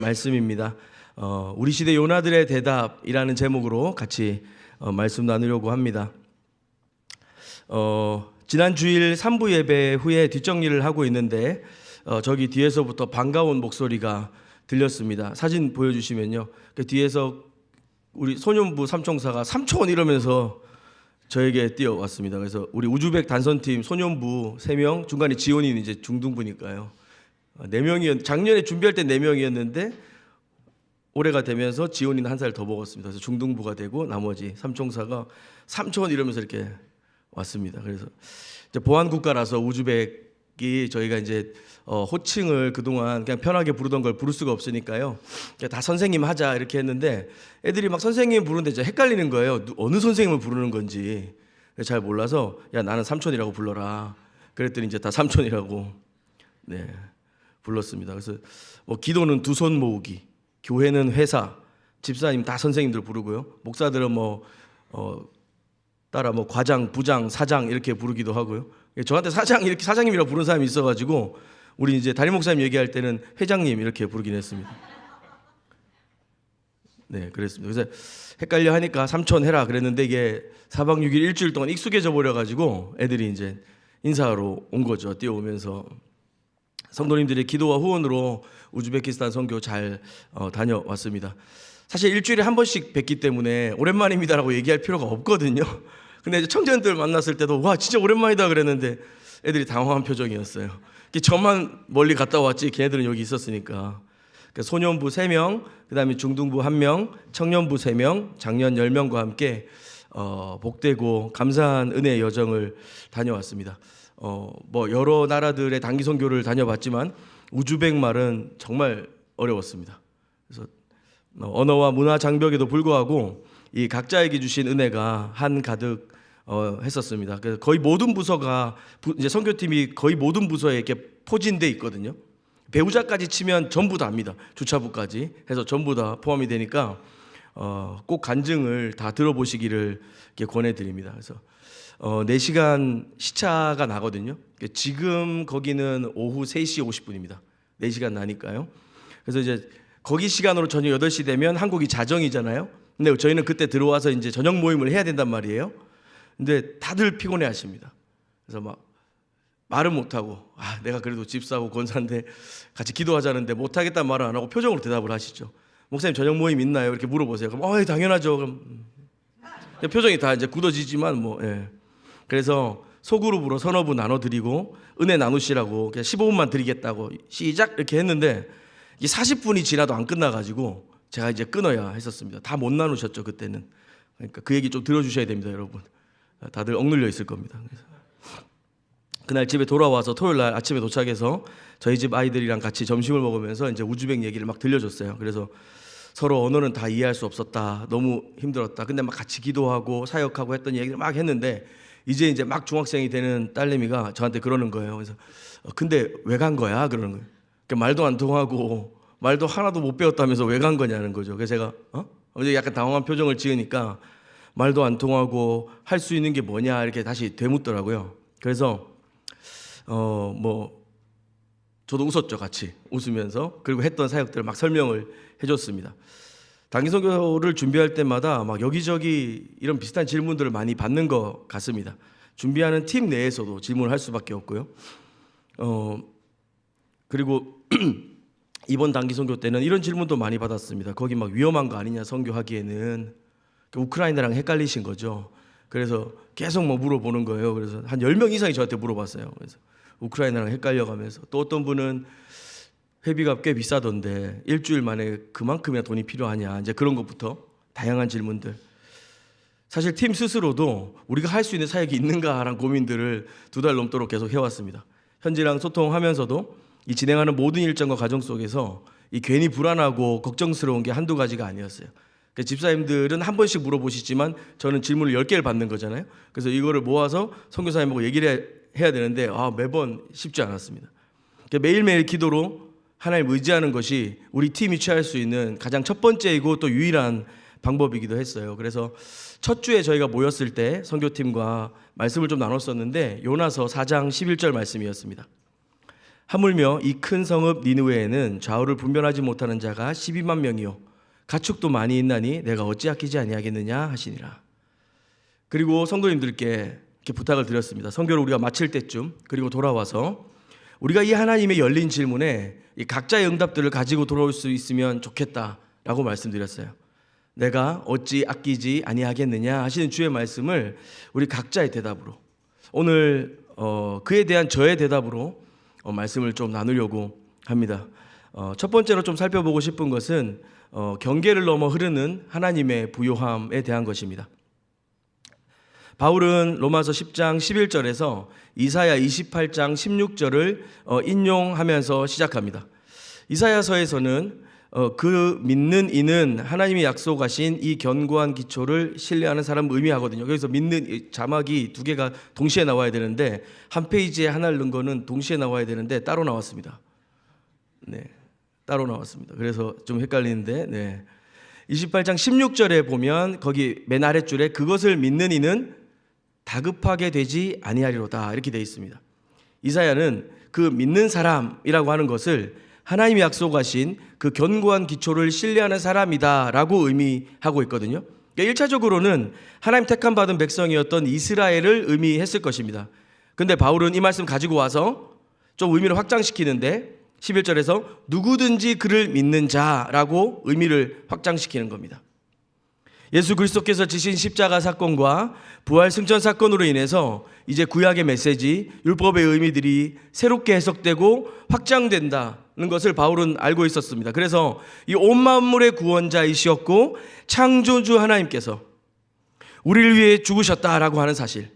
말씀입니다. 우리 시대 요나들의 대답이라는 제목으로 같이 말씀 나누려고 합니다. 지난 주일 3부 예배 후에 뒷정리를 하고 있는데 저기 뒤에서부터 반가운 목소리가 들렸습니다. 사진 보여주시면요. 그 뒤에서 우리 소년부 삼총사가 삼촌 이러면서 저에게 뛰어왔습니다. 그래서 우리 우즈벡 단선팀 소년부 3명, 중간에 지원이는 이제 중등부니까요. 4명이었, 작년에 준비할 때 4명이었는데 올해가 되면서 지원이는 1살 더 먹었습니다. 그래서 중등부가 되고 나머지 삼총사가 삼촌 이러면서 이렇게 왔습니다. 그래서 이제 보안국가라서 우즈벡이 저희가 이제 호칭을 그동안 그냥 편하게 부르던 걸 부를 수가 없으니까요. 다 선생님 하자 이렇게 했는데 애들이 막 선생님 부르는데 이제 헷갈리는 거예요. 어느 선생님을 부르는 건지 잘 몰라서 야 나는 삼촌이라고 불러라. 그랬더니 이제 다 삼촌이라고 불렀습니다. 그래서 뭐 기도는 두 손 모으기, 교회는 회사, 집사님 다 선생님들 부르고요. 목사들은 따라 과장, 부장, 사장 이렇게 부르기도 하고요. 저한테 사장 이렇게 사장님이라고 부르는 사람이 있어가지고 우리 이제 담임 목사님 얘기할 때는 회장님 이렇게 부르긴 했습니다. 네, 그랬습니다. 그래서 헷갈려 하니까 삼촌 해라 그랬는데 이게 4박 6일 일주일 동안 익숙해져 버려가지고 애들이 이제 인사하러 온 거죠. 뛰어오면서 성도님들의 기도와 후원으로 우즈베키스탄 선교 잘 다녀왔습니다. 사실 일주일에 한 번씩 뵙기 때문에 오랜만입니다라고 얘기할 필요가 없거든요. 근데 이제 청년들 만났을 때도 와 진짜 오랜만이다 그랬는데 애들이 당황한 표정이었어요. 저만 멀리 갔다 왔지 걔네들은 여기 있었으니까. 소년부 3명, 그다음에 중등부 1명, 청년부 3명, 장년 10명과 함께 복되고 감사한 은혜의 여정을 다녀왔습니다. 여러 나라들의 단기 선교를 다녀봤지만 우즈벡 말은 정말 어려웠습니다. 그래서 언어와 문화 장벽에도 불구하고 이 각자에게 주신 은혜가 한 가득 했었습니다. 그래서 거의 모든 부서가 이제 선교팀이 거의 모든 부서에 이렇게 포진돼 있거든요. 배우자까지 치면 전부 다 합니다. 주차부까지 해서 전부 다 포함이 되니까 꼭 간증을 다 들어보시기를 이렇게 권해드립니다. 그래서 4시간 시차가 나거든요. 지금 거기는 오후 3시 50분입니다. 4시간 나니까요. 그래서 이제 거기 시간으로 저녁 8시 되면 한국이 자정이잖아요. 근데 저희는 그때 들어와서 이제 저녁 모임을 해야 된단 말이에요. 근데 다들 피곤해 하십니다. 그래서 막 말은 못하고 내가 그래도 집사고 권사인데 같이 기도하자는데 못하겠다는 말은 안 하고 표정으로 대답을 하시죠. 목사님 저녁 모임 있나요? 이렇게 물어보세요. 그럼 당연하죠. 그럼 표정이 다 이제 굳어지지만 그래서 소그룹으로 서너 분 나눠드리고 은혜 나누시라고 15분만 드리겠다고 시작 이렇게 했는데 이 40분이 지나도 안 끝나가지고 제가 이제 끊어야 했었습니다. 다 못 나누셨죠 그때는. 그러니까 그 얘기 좀 들어주셔야 됩니다, 여러분. 다들 억눌려 있을 겁니다. 그래서 그날 집에 돌아와서 토요일 날 아침에 도착해서 저희 집 아이들이랑 같이 점심을 먹으면서 이제 우즈벡 얘기를 막 들려줬어요. 그래서 서로 언어는 다 이해할 수 없었다. 너무 힘들었다. 근데 막 같이 기도하고 사역하고 했던 얘기를 막 했는데 이제 막 중학생이 되는 딸내미가 저한테 그러는 거예요. 그래서 근데 왜 간 거야? 그러는 거예요. 그러니까 말도 안 통하고 말도 하나도 못 배웠다면서 왜 간 거냐는 거죠. 그래서 제가 약간 당황한 표정을 지으니까 말도 안 통하고 할 수 있는 게 뭐냐 이렇게 다시 되묻더라고요. 그래서 저도 웃었죠. 같이 웃으면서. 그리고 했던 사역들을 막 설명을 해줬습니다. 단기 선교를 준비할 때마다 막 여기저기 이런 비슷한 질문들을 많이 받는 것 같습니다. 준비하는 팀 내에서도 질문을 할 수밖에 없고요. 그리고 이번 단기 선교 때는 이런 질문도 많이 받았습니다. 거기 막 위험한 거 아니냐 선교하기에는. 우크라이나랑 헷갈리신 거죠. 그래서 계속 물어보는 거예요. 그래서 한 10명 이상이 저한테 물어봤어요. 그래서 우크라이나랑 헷갈려가면서 또 어떤 분은 회비가 꽤 비싸던데 일주일 만에 그만큼이나 돈이 필요하냐 이제 그런 것부터 다양한 질문들. 사실 팀 스스로도 우리가 할 수 있는 사역이 있는가라는 고민들을 2달 넘도록 계속 해왔습니다. 현지랑 소통하면서도 이 진행하는 모든 일정과 과정 속에서 이 괜히 불안하고 걱정스러운 게 한두 가지가 아니었어요. 그러니까 집사님들은 한 번씩 물어보시지만 저는 질문을 10개를 받는 거잖아요. 그래서 이거를 모아서 선교사님하고 얘기를 해야 되는데 매번 쉽지 않았습니다. 그러니까 매일매일 기도로 하나님 의지하는 것이 우리 팀이 취할 수 있는 가장 첫 번째이고 또 유일한 방법이기도 했어요. 그래서 첫 주에 저희가 모였을 때 선교팀과 말씀을 좀 나눴었는데 요나서 4장 11절 말씀이었습니다. 하물며 이 큰 성읍 니느웨에는 좌우를 분별하지 못하는 자가 12만 명이요 가축도 많이 있나니 내가 어찌 아끼지 아니하겠느냐 하시니라. 그리고 성도님들께 이렇게 부탁을 드렸습니다. 선교를 우리가 마칠 때쯤 그리고 돌아와서 우리가 이 하나님의 열린 질문에 이 각자의 응답들을 가지고 돌아올 수 있으면 좋겠다라고 말씀드렸어요. 내가 어찌 아끼지 아니하겠느냐 하시는 주의 말씀을 우리 각자의 대답으로 오늘 그에 대한 저의 대답으로 말씀을 좀 나누려고 합니다. 첫 번째로 좀 살펴보고 싶은 것은 경계를 넘어 흐르는 하나님의 부요함에 대한 것입니다. 바울은 로마서 10장 11절에서 이사야 28장 16절을 인용하면서 시작합니다. 이사야서에서는 그 믿는 이는 하나님이 약속하신 이 견고한 기초를 신뢰하는 사람을 의미하거든요. 여기서 믿는 자막이 두 개가 동시에 나와야 되는데 한 페이지에 하나를 넣은 거는 동시에 나와야 되는데 따로 나왔습니다. 네, 따로 나왔습니다. 그래서 좀 헷갈리는데, 네. 28장 16절에 보면 거기 맨 아랫줄에 그것을 믿는 이는 다급하게 되지 아니하리로다 이렇게 되어 있습니다. 이사야는 그 믿는 사람이라고 하는 것을 하나님이 약속하신 그 견고한 기초를 신뢰하는 사람이다라고 의미하고 있거든요. 그러니까 1차적으로는 하나님 택함 받은 백성이었던 이스라엘을 의미했을 것입니다. 근데 바울은 이 말씀 가지고 와서 좀 의미를 확장시키는데 11절에서 누구든지 그를 믿는 자라고 의미를 확장시키는 겁니다. 예수 그리스도께서 지신 십자가 사건과 부활 승천 사건으로 인해서 이제 구약의 메시지, 율법의 의미들이 새롭게 해석되고 확장된다는 것을 바울은 알고 있었습니다. 그래서 이 온 만물의 구원자이시었고 창조주 하나님께서 우리를 위해 죽으셨다라고 하는 사실,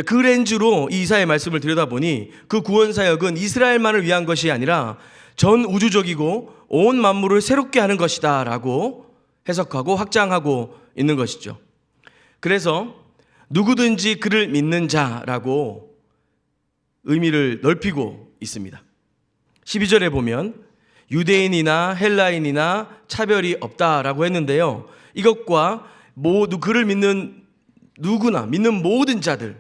그 렌즈로 이 이사야의 말씀을 들여다보니 그 구원 사역은 이스라엘만을 위한 것이 아니라 전 우주적이고 온 만물을 새롭게 하는 것이다 라고 해석하고 확장하고 있는 것이죠. 그래서 누구든지 그를 믿는 자라고 의미를 넓히고 있습니다. 12절에 보면 유대인이나 헬라인이나 차별이 없다라고 했는데요. 이것과 모두 그를 믿는 누구나 믿는 모든 자들,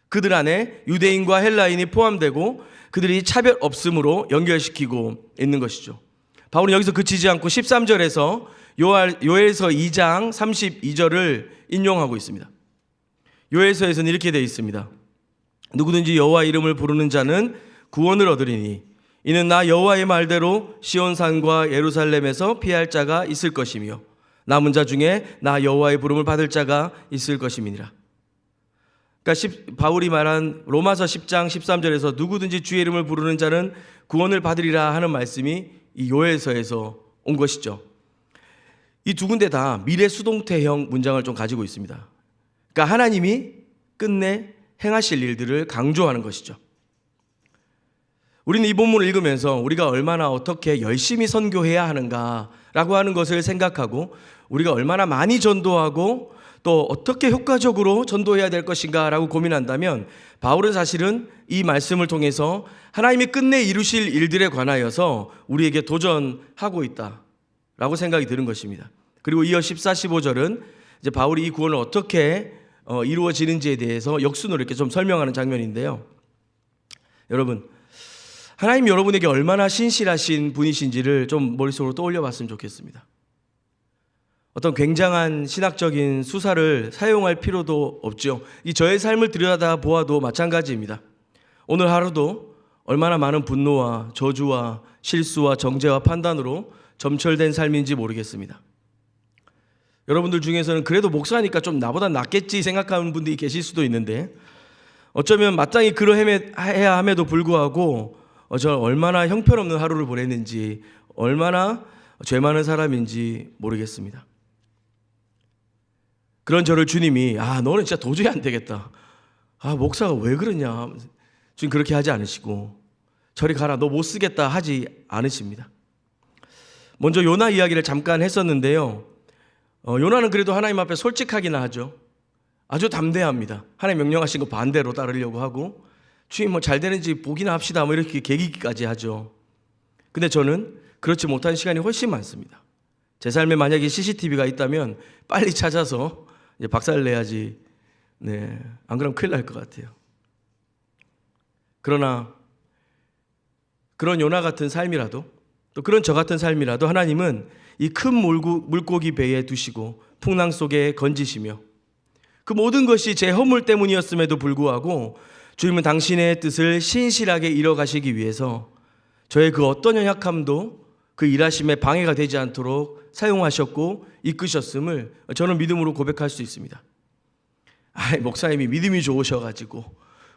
그들 안에 유대인과 헬라인이 포함되고 그들이 차별 없음으로 연결시키고 있는 것이죠. 바울은 여기서 그치지 않고 13절에서 요엘서 2장 32절을 인용하고 있습니다. 요엘서에서는 이렇게 되어 있습니다. 누구든지 여호와 이름을 부르는 자는 구원을 얻으리니 이는 나 여호와의 말대로 시온산과 예루살렘에서 피할 자가 있을 것이며 남은 자 중에 나 여호와의 부름을 받을 자가 있을 것임이니라. 그러니까 바울이 말한 로마서 10장 13절에서 누구든지 주의 이름을 부르는 자는 구원을 받으리라 하는 말씀이 이 요엘서에서 온 것이죠. 이 두 군데 다 미래 수동태형 문장을 좀 가지고 있습니다. 그러니까 하나님이 끝내 행하실 일들을 강조하는 것이죠. 우리는 이 본문을 읽으면서 우리가 얼마나 어떻게 열심히 선교해야 하는가라고 하는 것을 생각하고 우리가 얼마나 많이 전도하고 또 어떻게 효과적으로 전도해야 될 것인가라고 고민한다면 바울은 사실은 이 말씀을 통해서 하나님이 끝내 이루실 일들에 관하여서 우리에게 도전하고 있다라고 생각이 드는 것입니다. 그리고 이어 14, 15절은 이제 바울이 이 구원을 어떻게 이루어지는지에 대해서 역순으로 이렇게 좀 설명하는 장면인데요. 여러분, 하나님 여러분에게 얼마나 신실하신 분이신지를 좀 머릿속으로 떠올려 봤으면 좋겠습니다. 어떤 굉장한 신학적인 수사를 사용할 필요도 없죠. 이 저의 삶을 들여다 보아도 마찬가지입니다. 오늘 하루도 얼마나 많은 분노와 저주와 실수와 정죄와 판단으로 점철된 삶인지 모르겠습니다. 여러분들 중에서는 그래도 목사니까 좀 나보다 낫겠지 생각하는 분들이 계실 수도 있는데 어쩌면 마땅히 그러해야 함에도 불구하고 저 얼마나 형편없는 하루를 보냈는지 얼마나 죄 많은 사람인지 모르겠습니다. 그런 저를 주님이 너는 진짜 도저히 안 되겠다. 목사가 왜 그러냐. 지금 그렇게 하지 않으시고 저리 가라 너 못 쓰겠다 하지 않으십니다. 먼저 요나 이야기를 잠깐 했었는데요. 요나는 그래도 하나님 앞에 솔직하기나 하죠. 아주 담대합니다. 하나님 명령하신 거 반대로 따르려고 하고 주님 잘 되는지 보기나 합시다 이렇게 계기까지 하죠. 근데 저는 그렇지 못한 시간이 훨씬 많습니다. 제 삶에 만약에 CCTV가 있다면 빨리 찾아서 이제 박살 내야지. 네, 안 그러면 큰일 날 것 같아요. 그러나 그런 요나 같은 삶이라도, 또 그런 저 같은 삶이라도 하나님은 이 큰 물고기 배에 두시고 풍랑 속에 건지시며, 그 모든 것이 제 허물 때문이었음에도 불구하고 주님은 당신의 뜻을 신실하게 이뤄가시기 위해서 저의 그 어떤 연약함도 그 일하심에 방해가 되지 않도록 사용하셨고 이끄셨음을 저는 믿음으로 고백할 수 있습니다. 목사님이 믿음이 좋으셔가지고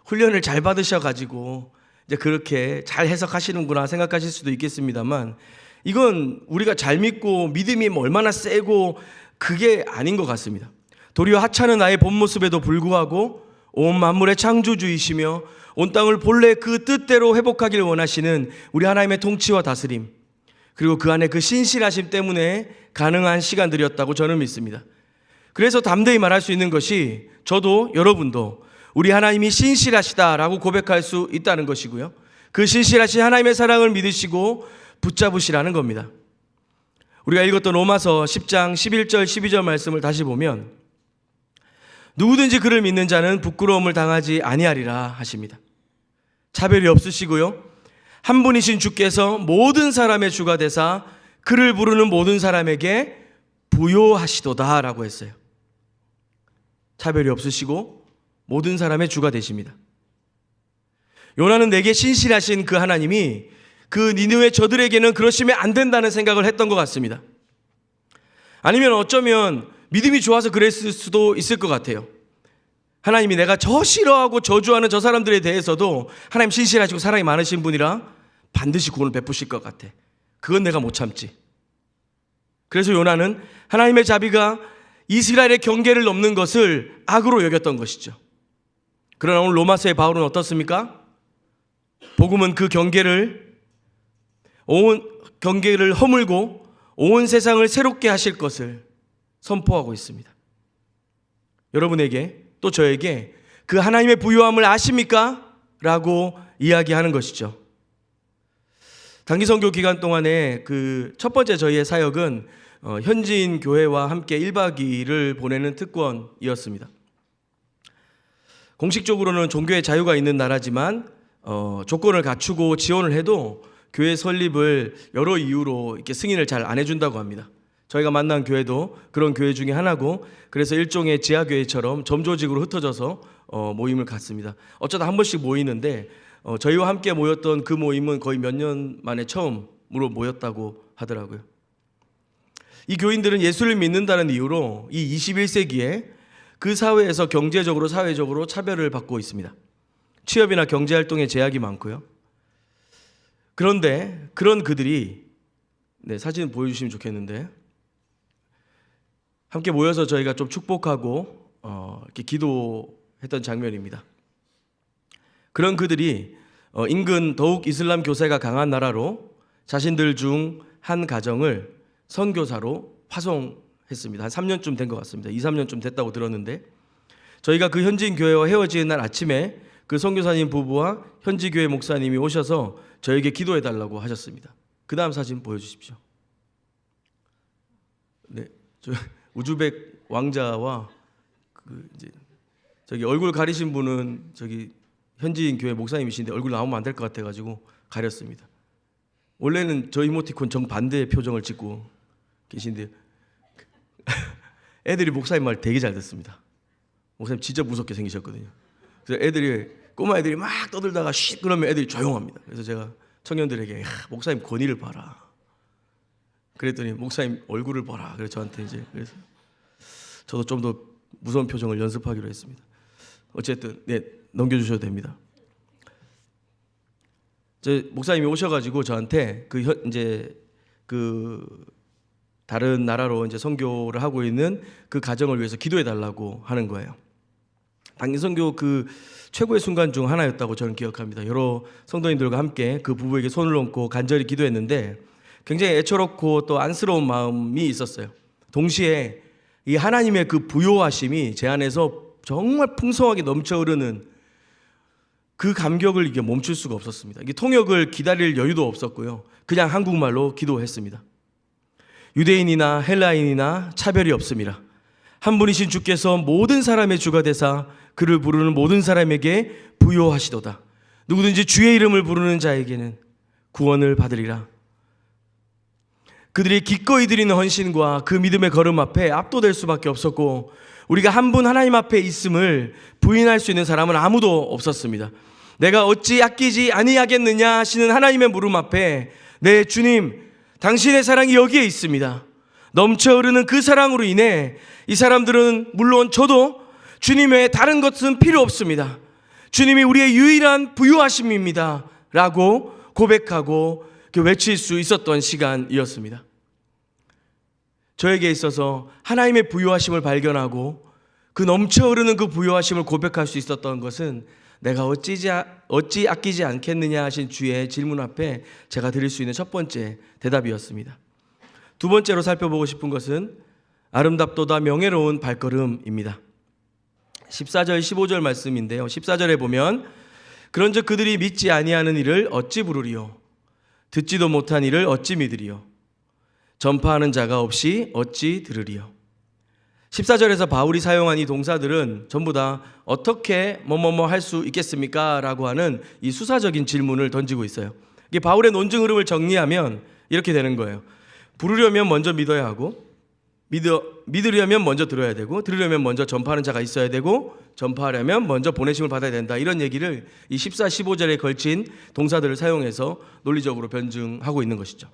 훈련을 잘 받으셔가지고 이제 그렇게 잘 해석하시는구나 생각하실 수도 있겠습니다만, 이건 우리가 잘 믿고 믿음이 얼마나 세고 그게 아닌 것 같습니다. 도리어 하찮은 나의 본 모습에도 불구하고 온 만물의 창조주이시며 온 땅을 본래 그 뜻대로 회복하기를 원하시는 우리 하나님의 통치와 다스림, 그리고 그 안에 그 신실하심 때문에 가능한 시간들이었다고 저는 믿습니다. 그래서 담대히 말할 수 있는 것이, 저도 여러분도 우리 하나님이 신실하시다라고 고백할 수 있다는 것이고요, 그 신실하신 하나님의 사랑을 믿으시고 붙잡으시라는 겁니다. 우리가 읽었던 로마서 10장 11절 12절 말씀을 다시 보면, 누구든지 그를 믿는 자는 부끄러움을 당하지 아니하리라 하십니다. 차별이 없으시고요, 한 분이신 주께서 모든 사람의 주가 되사 그를 부르는 모든 사람에게 부요하시도다 라고 했어요. 차별이 없으시고 모든 사람의 주가 되십니다. 요나는 내게 신실하신 그 하나님이 그 니느웨 저들에게는 그러시면 안 된다는 생각을 했던 것 같습니다. 아니면 어쩌면 믿음이 좋아서 그랬을 수도 있을 것 같아요. 하나님이 내가 저 싫어하고 저주하는 저 사람들에 대해서도 하나님 신실하시고 사랑이 많으신 분이라 반드시 구원을 베푸실 것 같아. 그건 내가 못 참지. 그래서 요나는 하나님의 자비가 이스라엘의 경계를 넘는 것을 악으로 여겼던 것이죠. 그러나 오늘 로마서의 바울은 어떻습니까? 복음은 그 경계를 허물고 온 세상을 새롭게 하실 것을 선포하고 있습니다. 여러분에게 또 저에게 그 하나님의 부요함을 아십니까? 라고 이야기하는 것이죠. 단기 선교 기간 동안에 그 첫 번째 저희의 사역은 현지인 교회와 함께 1박 2일을 보내는 특권이었습니다. 공식적으로는 종교의 자유가 있는 나라지만 조건을 갖추고 지원을 해도 교회 설립을 여러 이유로 이렇게 승인을 잘 안 해준다고 합니다. 저희가 만난 교회도 그런 교회 중에 하나고, 그래서 일종의 지하교회처럼 점조직으로 흩어져서 모임을 갖습니다. 어쩌다 한 번씩 모이는데 저희와 함께 모였던 그 모임은 거의 몇 년 만에 처음으로 모였다고 하더라고요. 이 교인들은 예수를 믿는다는 이유로 이 21세기에 그 사회에서 경제적으로 사회적으로 차별을 받고 있습니다. 취업이나 경제활동에 제약이 많고요. 그런데 그런 그들이, 사진 보여주시면 좋겠는데, 함께 모여서 저희가 좀 축복하고 이렇게 기도했던 장면입니다. 그런 그들이 인근 더욱 이슬람 교세가 강한 나라로 자신들 중 한 가정을 선교사로 파송했습니다. 한 3년쯤 된 것 같습니다. 2, 3년쯤 됐다고 들었는데, 저희가 그 현지인 교회와 헤어지는 날 아침에 그 선교사님 부부와 현지 교회 목사님이 오셔서 저에게 기도해 달라고 하셨습니다. 그 다음 사진 보여주십시오. 저 우즈벡 왕자와 저기 얼굴 가리신 분은 저기 현지인 교회 목사님이신데 얼굴 나오면 안 될 것 같아가지고 가렸습니다. 원래는 저 이모티콘 정반대의 표정을 짓고 계신데 애들이 목사님 말 되게 잘 듣습니다. 목사님 진짜 무섭게 생기셨거든요. 그래서 꼬마 애들이 막 떠들다가 쉿 그러면 애들이 조용합니다. 그래서 제가 청년들에게 목사님 권위를 봐라 그랬더니 목사님 얼굴을 봐라. 그래서 저한테 그래서 저도 좀 더 무서운 표정을 연습하기로 했습니다. 어쨌든 넘겨주셔도 됩니다. 목사님이 오셔가지고 저한테 다른 나라로 선교를 하고 있는 그 가정을 위해서 기도해 달라고 하는 거예요. 단기 선교 그 최고의 순간 중 하나였다고 저는 기억합니다. 여러 성도님들과 함께 그 부부에게 손을 얹고 간절히 기도했는데 굉장히 애처롭고 또 안쓰러운 마음이 있었어요. 동시에 이 하나님의 그 부요하심이 제 안에서 정말 풍성하게 넘쳐 흐르는 그 감격을 이게 멈출 수가 없었습니다. 이게 통역을 기다릴 여유도 없었고요. 그냥 한국말로 기도했습니다. 유대인이나 헬라인이나 차별이 없습니다. 한 분이신 주께서 모든 사람의 주가 되사 그를 부르는 모든 사람에게 부요하시도다. 누구든지 주의 이름을 부르는 자에게는 구원을 받으리라. 그들이 기꺼이 드리는 헌신과 그 믿음의 걸음 앞에 압도될 수밖에 없었고, 우리가 한 분 하나님 앞에 있음을 부인할 수 있는 사람은 아무도 없었습니다. 내가 어찌 아끼지 아니하겠느냐 하시는 하나님의 물음 앞에, 네 주님, 당신의 사랑이 여기에 있습니다. 넘쳐 흐르는 그 사랑으로 인해 이 사람들은, 물론 저도 주님 외에 다른 것은 필요 없습니다. 주님이 우리의 유일한 부유하심입니다 라고 고백하고 외칠 수 있었던 시간이었습니다. 저에게 있어서 하나님의 부유하심을 발견하고 그 넘쳐 흐르는 그 부유하심을 고백할 수 있었던 것은, 내가 어찌 아끼지 않겠느냐 하신 주의 질문 앞에 제가 드릴 수 있는 첫 번째 대답이었습니다. 두 번째로 살펴보고 싶은 것은 아름답도다 명예로운 발걸음입니다. 14절 15절 말씀인데요, 14절에 보면 그런즉 그들이 믿지 아니하는 이를 어찌 부르리요, 듣지도 못한 이를 어찌 믿으리요, 전파하는 자가 없이 어찌 들으리요. 14절에서 바울이 사용한 이 동사들은 전부 다 어떻게 뭐뭐뭐 할 수 있겠습니까? 라고 하는 이 수사적인 질문을 던지고 있어요. 이게 바울의 논증 흐름을 정리하면 이렇게 되는 거예요. 부르려면 먼저 믿어야 하고, 믿으려면 먼저 들어야 되고, 들으려면 먼저 전파하는 자가 있어야 되고, 전파하려면 먼저 보내심을 받아야 된다. 이런 얘기를 이 14, 15절에 걸친 동사들을 사용해서 논리적으로 변증하고 있는 것이죠.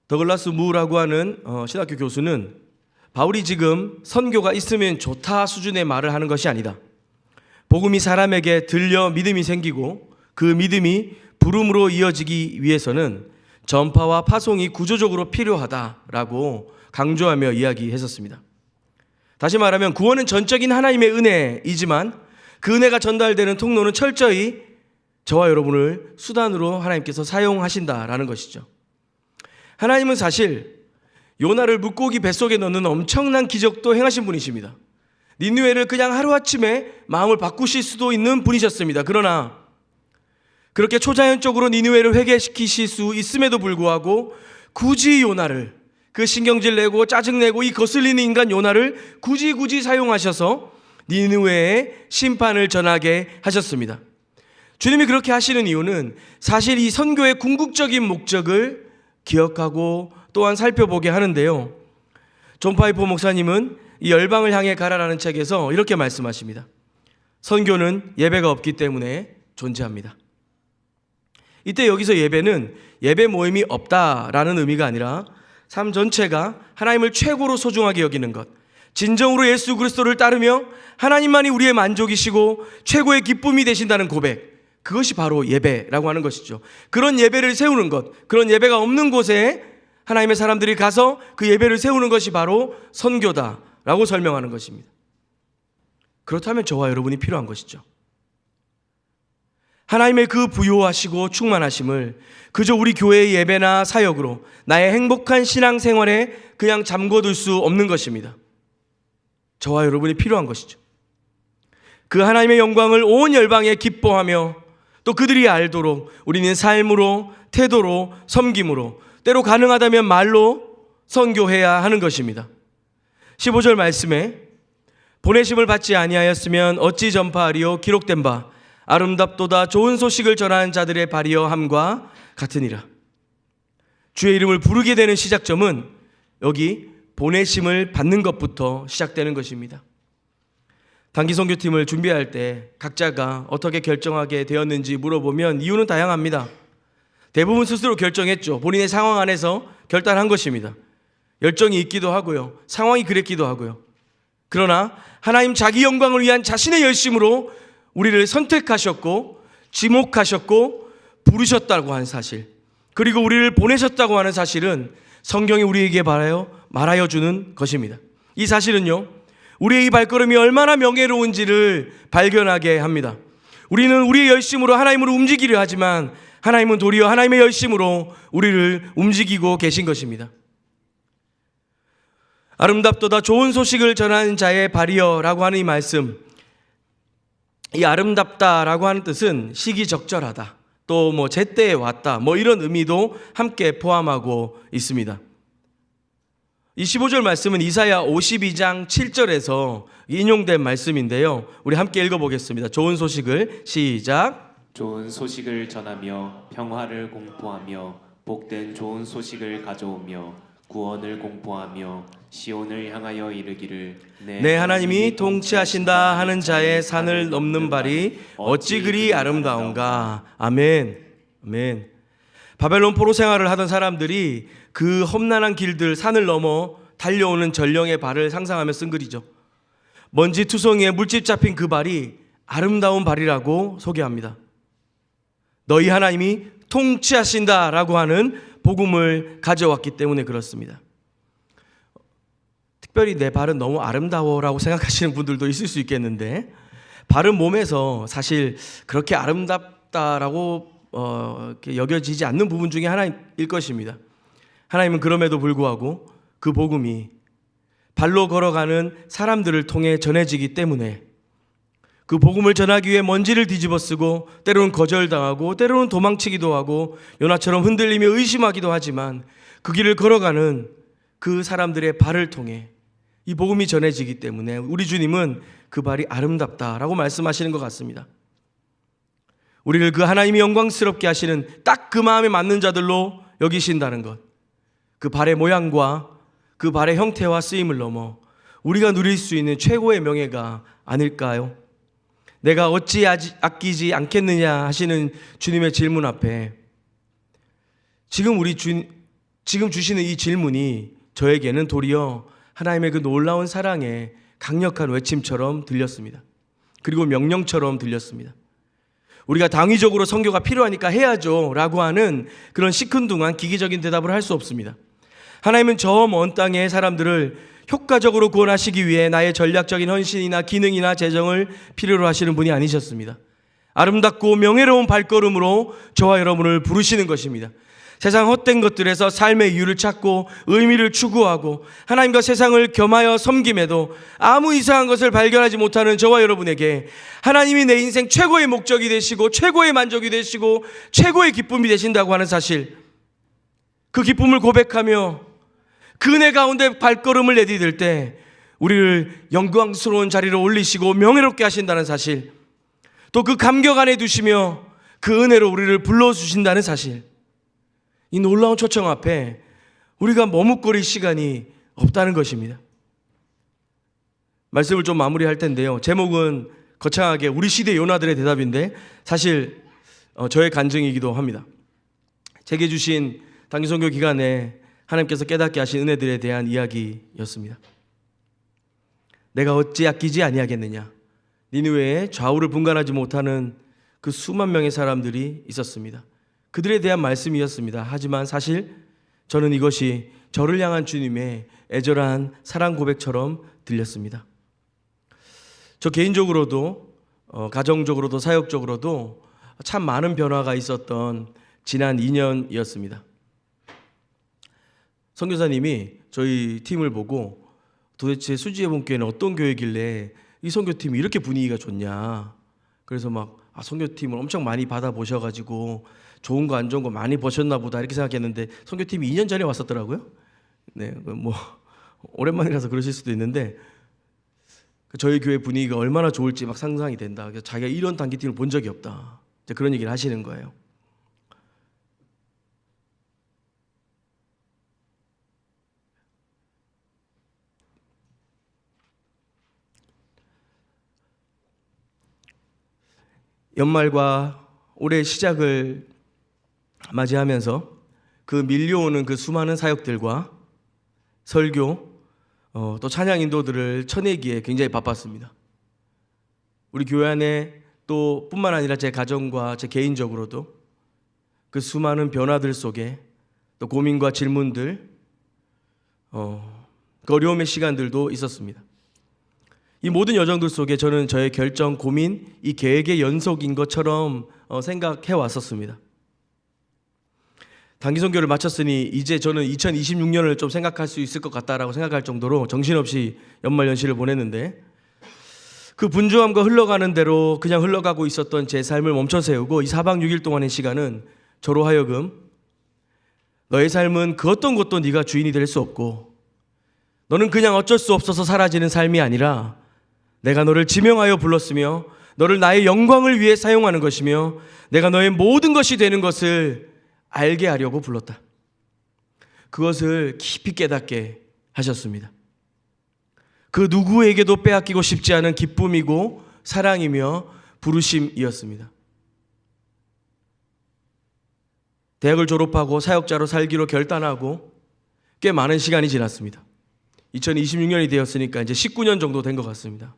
더글라스 무라고 하는 신학교 교수는 바울이 지금 선교가 있으면 좋다 수준의 말을 하는 것이 아니다. 복음이 사람에게 들려 믿음이 생기고 그 믿음이 부름으로 이어지기 위해서는 전파와 파송이 구조적으로 필요하다라고 강조하며 이야기했었습니다. 다시 말하면 구원은 전적인 하나님의 은혜이지만 그 은혜가 전달되는 통로는 철저히 저와 여러분을 수단으로 하나님께서 사용하신다라는 것이죠. 하나님은 사실 요나를 물고기 뱃속에 넣는 엄청난 기적도 행하신 분이십니다. 니느웨를 그냥 하루아침에 마음을 바꾸실 수도 있는 분이셨습니다. 그러나 그렇게 초자연적으로 니느웨를 회개시키실 수 있음에도 불구하고 굳이 요나를, 그 신경질 내고 짜증내고 이 거슬리는 인간 요나를 굳이 사용하셔서 니느웨의 심판을 전하게 하셨습니다. 주님이 그렇게 하시는 이유는 사실 이 선교의 궁극적인 목적을 기억하고 또한 살펴보게 하는데요, 존 파이퍼 목사님은 이 열방을 향해 가라라는 책에서 이렇게 말씀하십니다. 선교는 예배가 없기 때문에 존재합니다. 이때 여기서 예배는 예배 모임이 없다라는 의미가 아니라 삶 전체가 하나님을 최고로 소중하게 여기는 것, 진정으로 예수 그리스도를 따르며 하나님만이 우리의 만족이시고 최고의 기쁨이 되신다는 고백, 그것이 바로 예배라고 하는 것이죠. 그런 예배를 세우는 것, 그런 예배가 없는 곳에 하나님의 사람들이 가서 그 예배를 세우는 것이 바로 선교다라고 설명하는 것입니다. 그렇다면 저와 여러분이 필요한 것이죠. 하나님의 그 부요하시고 충만하심을 그저 우리 교회의 예배나 사역으로 나의 행복한 신앙생활에 그냥 잠궈둘 수 없는 것입니다. 저와 여러분이 필요한 것이죠. 그 하나님의 영광을 온 열방에 기뻐하며 또 그들이 알도록 우리는 삶으로, 태도로, 섬김으로, 때로 가능하다면 말로 선교해야 하는 것입니다. 15절 말씀에 보내심을 받지 아니하였으면 어찌 전파하리요, 기록된 바 아름답도다 좋은 소식을 전하는 자들의 발이여 함과 같으니라. 주의 이름을 부르게 되는 시작점은 여기 보내심을 받는 것부터 시작되는 것입니다. 단기 선교팀을 준비할 때 각자가 어떻게 결정하게 되었는지 물어보면 이유는 다양합니다. 대부분 스스로 결정했죠. 본인의 상황 안에서 결단한 것입니다. 열정이 있기도 하고요, 상황이 그랬기도 하고요. 그러나 하나님 자기 영광을 위한 자신의 열심으로 우리를 선택하셨고 지목하셨고 부르셨다고 하는 사실, 그리고 우리를 보내셨다고 하는 사실은 성경이 우리에게 말하여 주는 것입니다. 이 사실은요, 우리의 이 발걸음이 얼마나 명예로운지를 발견하게 합니다. 우리는 우리의 열심으로 하나님을 움직이려 하지만 하나님은 도리어 하나님의 열심으로 우리를 움직이고 계신 것입니다. 아름답도다 좋은 소식을 전하는 자의 발이여라고 하는 이 말씀, 이 아름답다라고 하는 뜻은 시기적절하다, 또 제때에 왔다, 이런 의미도 함께 포함하고 있습니다. 이 15절 말씀은 이사야 52장 7절에서 인용된 말씀인데요, 우리 함께 읽어보겠습니다. 좋은 소식을 시작. 좋은 소식을 전하며 평화를 공포하며 복된 좋은 소식을 가져오며 구원을 공포하며 시온을 향하여 이르기를 내 하나님이 통치하신다 하는 자의 산을 넘는 발이 어찌 그리 아름다운가. 아멘. 아멘. 바벨론 포로 생활을 하던 사람들이 그 험난한 길들, 산을 넘어 달려오는 전령의 발을 상상하며 쓴 글이죠. 먼지 투성이에 물집 잡힌 그 발이 아름다운 발이라고 소개합니다. 너희 하나님이 통치하신다라고 하는 복음을 가져왔기 때문에 그렇습니다. 특별히 내 발은 너무 아름다워라고 생각하시는 분들도 있을 수 있겠는데, 발은 몸에서 사실 그렇게 아름답다라고 여겨지지 않는 부분 중에 하나일 것입니다. 하나님은 그럼에도 불구하고 그 복음이 발로 걸어가는 사람들을 통해 전해지기 때문에 그 복음을 전하기 위해 먼지를 뒤집어 쓰고 때로는 거절당하고 때로는 도망치기도 하고 요나처럼 흔들리며 의심하기도 하지만 그 길을 걸어가는 그 사람들의 발을 통해 이 복음이 전해지기 때문에 우리 주님은 그 발이 아름답다라고 말씀하시는 것 같습니다. 우리를 그 하나님이 영광스럽게 하시는 딱 그 마음에 맞는 자들로 여기신다는 것, 그 발의 모양과 그 발의 형태와 쓰임을 넘어 우리가 누릴 수 있는 최고의 명예가 아닐까요? 내가 어찌 아끼지 않겠느냐 하시는 주님의 질문 앞에 지금 주시는 이 질문이 저에게는 도리어 하나님의 그 놀라운 사랑의 강력한 외침처럼 들렸습니다. 그리고 명령처럼 들렸습니다. 우리가 당위적으로 선교가 필요하니까 해야죠 라고 하는 그런 시큰둥한 기계적인 대답을 할 수 없습니다. 하나님은 저 먼 땅의 사람들을 효과적으로 구원하시기 위해 나의 전략적인 헌신이나 기능이나 재정을 필요로 하시는 분이 아니셨습니다. 아름답고 명예로운 발걸음으로 저와 여러분을 부르시는 것입니다. 세상 헛된 것들에서 삶의 이유를 찾고 의미를 추구하고 하나님과 세상을 겸하여 섬김에도 아무 이상한 것을 발견하지 못하는 저와 여러분에게 하나님이 내 인생 최고의 목적이 되시고 최고의 만족이 되시고 최고의 기쁨이 되신다고 하는 사실, 그 기쁨을 고백하며 그 은혜 가운데 발걸음을 내디딜 때 우리를 영광스러운 자리로 올리시고 명예롭게 하신다는 사실, 또 그 감격 안에 두시며 그 은혜로 우리를 불러주신다는 사실, 이 놀라운 초청 앞에 우리가 머뭇거릴 시간이 없다는 것입니다. 말씀을 좀 마무리할 텐데요, 제목은 거창하게 우리 시대 요나들의 대답인데 사실 저의 간증이기도 합니다. 제게 주신 단기선교 기간에 하나님께서 깨닫게 하신 은혜들에 대한 이야기였습니다. 내가 어찌 아끼지 아니하겠느냐. 니느웨에 좌우를 분간하지 못하는 그 수만 명의 사람들이 있었습니다. 그들에 대한 말씀이었습니다. 하지만 사실 저는 이것이 저를 향한 주님의 애절한 사랑 고백처럼 들렸습니다. 저 개인적으로도 가정적으로도 사역적으로도 참 많은 변화가 있었던 지난 2년이었습니다. 선교사님이 저희 팀을 보고 도대체 수지예본교회는 어떤 교회길래 이 선교팀이 이렇게 분위기가 좋냐, 그래서 막 선교팀을 엄청 많이 받아보셔가지고 좋은 거 안 좋은 거 많이 보셨나 보다 이렇게 생각했는데 선교팀이 2년 전에 왔었더라고요. 네, 뭐 오랜만이라서 그러실 수도 있는데 저희 교회 분위기가 얼마나 좋을지 막 상상이 된다. 그래서 자기가 이런 단기팀을 본 적이 없다, 그런 얘기를 하시는 거예요. 연말과 올해 시작을 맞이하면서 그 밀려오는 그 수많은 사역들과 설교, 또 찬양 인도들을 쳐내기에 굉장히 바빴습니다. 우리 교회 안에 또 뿐만 아니라 제 가정과 제 개인적으로도 그 수많은 변화들 속에 또 고민과 질문들, 그 어려움의 시간들도 있었습니다. 이 모든 여정들 속에 저는 저의 결정, 고민, 이 계획의 연속인 것처럼 생각해 왔었습니다. 단기 선교를 마쳤으니 이제 저는 2026년을 좀 생각할 수 있을 것 같다라고 생각할 정도로 정신없이 연말 연시를 보냈는데, 그 분주함과 흘러가는 대로 그냥 흘러가고 있었던 제 삶을 멈춰 세우고 이 4박 6일 동안의 시간은 저로 하여금 너의 삶은 그 어떤 것도 네가 주인이 될 수 없고 너는 그냥 어쩔 수 없어서 사라지는 삶이 아니라 내가 너를 지명하여 불렀으며 너를 나의 영광을 위해 사용하는 것이며 내가 너의 모든 것이 되는 것을 알게 하려고 불렀다. 그것을 깊이 깨닫게 하셨습니다. 그 누구에게도 빼앗기고 싶지 않은 기쁨이고 사랑이며 부르심이었습니다. 대학을 졸업하고 사역자로 살기로 결단하고 꽤 많은 시간이 지났습니다. 2026년이 되었으니까 이제 19년 정도 된 것 같습니다.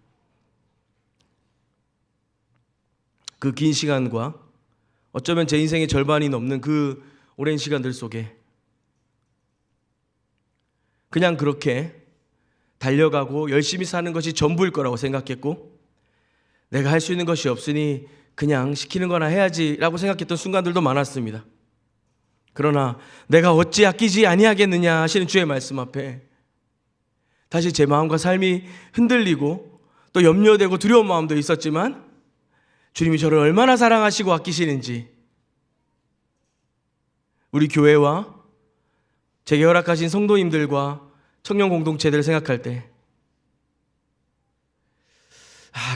그 긴 시간과 어쩌면 제 인생의 절반이 넘는 그 오랜 시간들 속에 그냥 그렇게 달려가고 열심히 사는 것이 전부일 거라고 생각했고, 내가 할 수 있는 것이 없으니 그냥 시키는 거나 해야지 라고 생각했던 순간들도 많았습니다. 그러나 내가 어찌 아끼지 아니하겠느냐 하시는 주의 말씀 앞에 다시 제 마음과 삶이 흔들리고 또 염려되고 두려운 마음도 있었지만, 주님이 저를 얼마나 사랑하시고 아끼시는지, 우리 교회와 제게 허락하신 성도님들과 청년 공동체들을 생각할 때,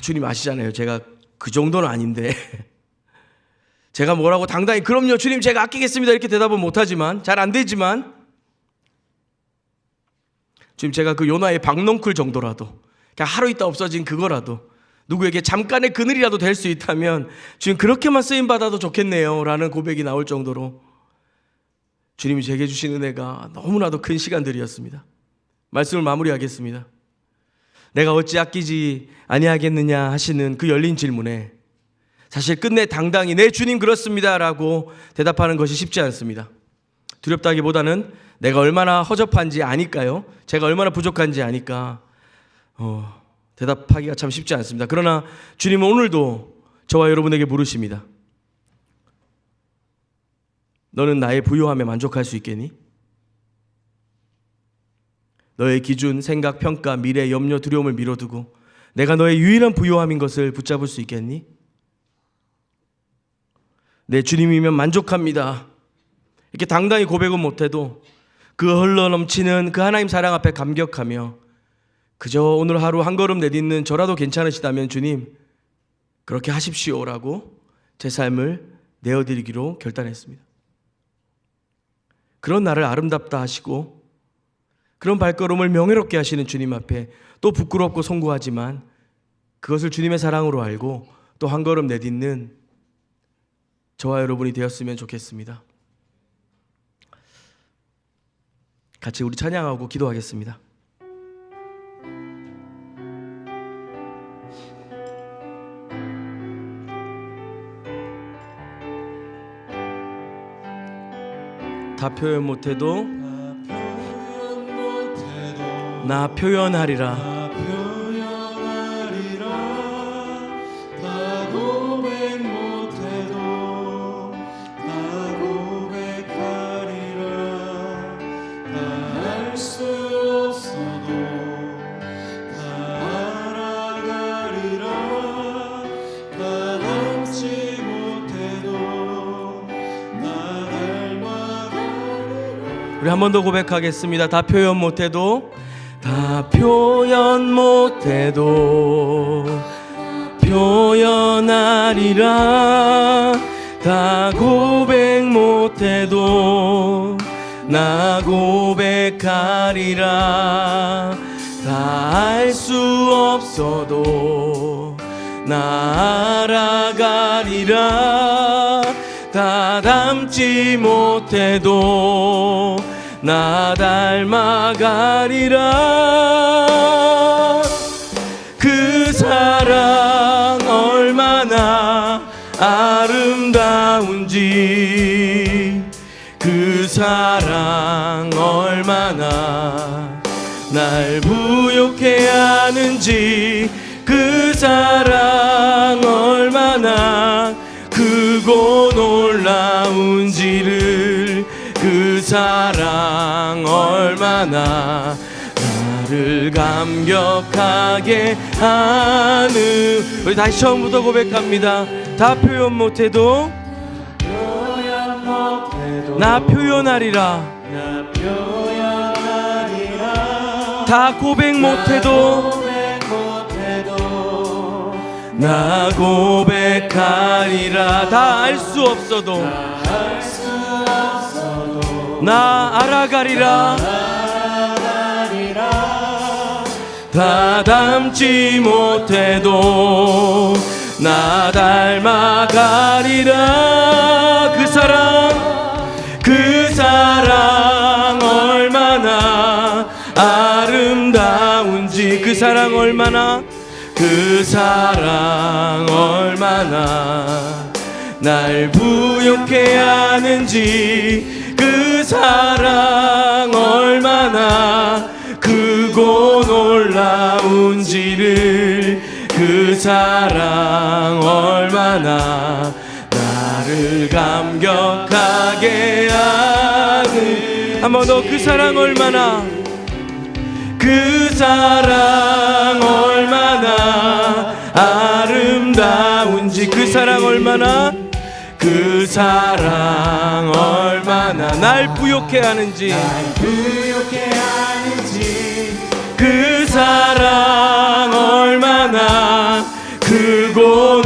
주님 아시잖아요. 제가 그 정도는 아닌데 제가 뭐라고 당당히 그럼요 주님 제가 아끼겠습니다 이렇게 대답은 못하지만, 잘 안 되지만, 주님 제가 그 요나의 박넝쿨 정도라도, 그냥 하루 있다 없어진 그거라도 누구에게 잠깐의 그늘이라도 될 수 있다면 주님 그렇게만 쓰임받아도 좋겠네요 라는 고백이 나올 정도로 주님이 제게 주신 은혜가 너무나도 큰 시간들이었습니다. 말씀을 마무리하겠습니다. 내가 어찌 아끼지 아니하겠느냐 하시는 그 열린 질문에 사실 끝내 당당히 네 주님 그렇습니다 라고 대답하는 것이 쉽지 않습니다. 두렵다기보다는 내가 얼마나 허접한지 아니까요, 제가 얼마나 부족한지 아니까 대답하기가 참 쉽지 않습니다. 그러나 주님은 오늘도 저와 여러분에게 물으십니다. 너는 나의 부요함에 만족할 수 있겠니? 너의 기준, 생각, 평가, 미래, 염려, 두려움을 미뤄두고 내가 너의 유일한 부요함인 것을 붙잡을 수 있겠니? 내 주님이면 만족합니다 이렇게 당당히 고백은 못해도 그 흘러넘치는 그 하나님 사랑 앞에 감격하며 그저 오늘 하루 한 걸음 내딛는 저라도 괜찮으시다면 주님 그렇게 하십시오라고 제 삶을 내어드리기로 결단했습니다. 그런 나를 아름답다 하시고 그런 발걸음을 명예롭게 하시는 주님 앞에 또 부끄럽고 송구하지만 그것을 주님의 사랑으로 알고 또 한 걸음 내딛는 저와 여러분이 되었으면 좋겠습니다. 같이 우리 찬양하고 기도하겠습니다. 다 표현 못해도 나 표현하리라. 다 고백 못해도 다 고백하리라. 다 알 수 없어도 다 알아가리라. 다 닮지 못해도 나 닮아가리라. 우리 한 번 더 고백하겠습니다. 다 표현 못해도 다 표현 못해도 표현하리라. 다 고백 못해도 나 고백하리라. 다 알 수 없어도 나 알아가리라. 다 닮지 못해도 나 닮아가리라. 그 사랑 얼마나 아름다운지, 그 사랑 얼마나 날 부욕해 하는지, 그 사랑 얼마나 크고 놀라운지를, 그 사랑 얼마나 나를 감격하게 하는. 우리 다시 처음부터 고백합니다. 다 표현 못해도 나 표현하리라. 다 고백 못해도 나 고백하리라. 다 알 수 없어도 나 알아가리라. 다 닮지 못해도 나 닮아가리라. 그 사랑 얼마나 아름다운지, 그 사랑 얼마나 날 부욕해 하는지, 그 사랑 얼마나 크고 놀라운지를, 그 사랑 얼마나 나를 감격하게 하는. 한 번 더. 그 사랑 얼마나, 그 사랑 얼마나 아름다운지, 그 사랑 얼마나 날 부욕해 하는지, 그 사랑 얼마나 크고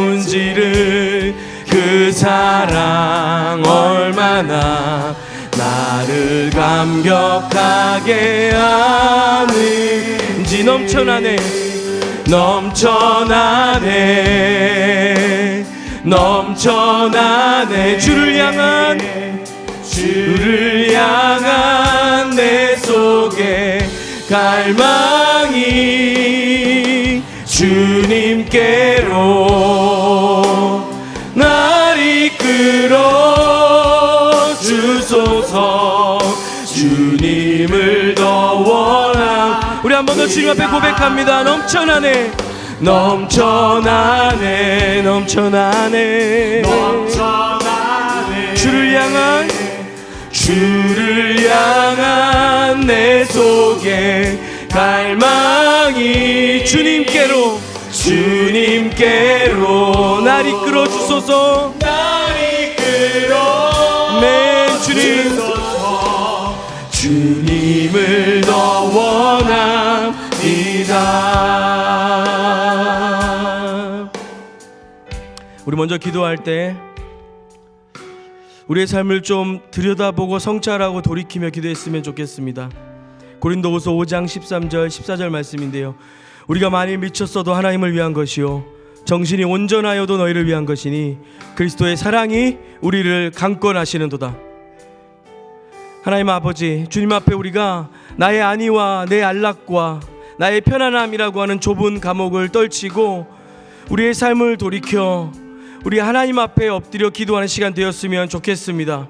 놀라운지를, 그 사랑 얼마나 나를 감격하게 하는지. 넘쳐나네 주를 향한 내 속에 갈망이, 주님께로 날 이끌어 주소서. 주님을 더 원함. 우리 한 번 더 주님 앞에 고백합니다. 넘쳐나네 주를 향한 내 속에 갈망이, 주님께로 날 이끌어 주소서. 네, 주님을 더 원합니다. 우리 먼저 기도할 때 우리의 삶을 좀 들여다보고 성찰하고 돌이키며 기도했으면 좋겠습니다. 고린도후서 5장 13절 14절 말씀인데요, 우리가 많이 미쳤어도 하나님을 위한 것이요 정신이 온전하여도 너희를 위한 것이니 그리스도의 사랑이 우리를 강권하시는도다. 하나님 아버지, 주님 앞에 우리가 나의 안위와 내 안락과 나의 편안함이라고 하는 좁은 감옥을 떨치고 우리의 삶을 돌이켜 우리 하나님 앞에 엎드려 기도하는 시간 되었으면 좋겠습니다.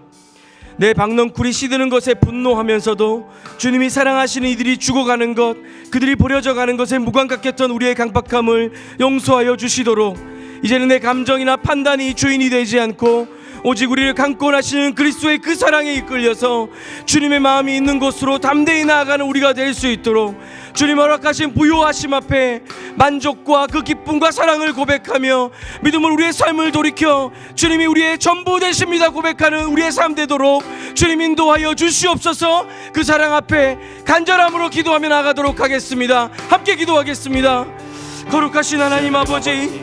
내 박넝쿨이 시드는 것에 분노하면서도 주님이 사랑하시는 이들이 죽어가는 것, 그들이 버려져 가는 것에 무감각했던 우리의 강박함을 용서하여 주시도록 이제는 내 감정이나 판단이 주인이 되지 않고 오직 우리를 강권하시는 그리스도의 그 사랑에 이끌려서 주님의 마음이 있는 곳으로 담대히 나아가는 우리가 될 수 있도록 주님 허락하신 부요하심 앞에 만족과 그 기쁨과 사랑을 고백하며 믿음으로 우리의 삶을 돌이켜 주님이 우리의 전부 되십니다 고백하는 우리의 삶 되도록 주님 인도하여 주시옵소서. 그 사랑 앞에 간절함으로 기도하며 나가도록 하겠습니다. 함께 기도하겠습니다. 거룩하신 하나님 아버지,